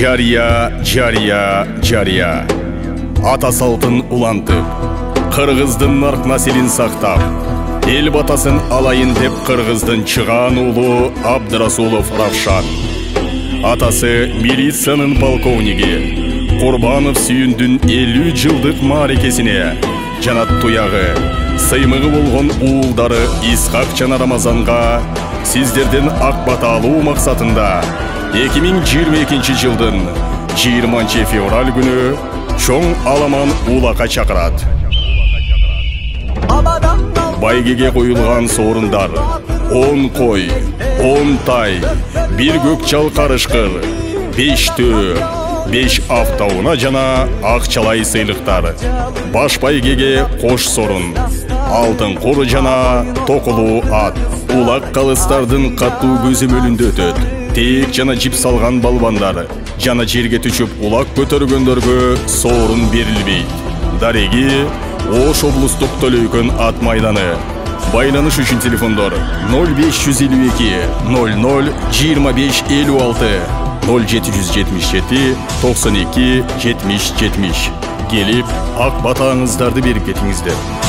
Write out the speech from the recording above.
Жария. Ата салтын улантып, Кыргыздын нарк населин сактап, эл батасын алайын деп Кыргыздын чыган уулу Абдрасулов Равшан. Атасы милициянын полковниги Курбанов Сүйүндүн 50 жылдык маарекесине жанат туягы, сыймыгы болгон уулдары Исхак жана Рамазанга сиздерден ак бата алуу максатында 2022 жылдын 20 февраль күнү чоң аламан улакка чакырат. Байгеге коюлган соорундар 10 кой, 10 тай, 1 көкчал карышкыр, 5 төө, 5 автоуна жана акчалай сыйлыктар. Баш байгеге кош сорун, алтын куру жана токулуу ат. Улак калыстардын каттуу көзөмөлүндө өтөт. Тек жана жип салган балбандар жана жерге түшүп улак көтөргөндөргө соорун берилбейт. Дареги Ош облустук Төлөйкөн ат майданы. Байланыш үчүн телефондор 0552 00 25 56 0777 92 70 70. Келип ак батаңыздарды берип кетиңиздер.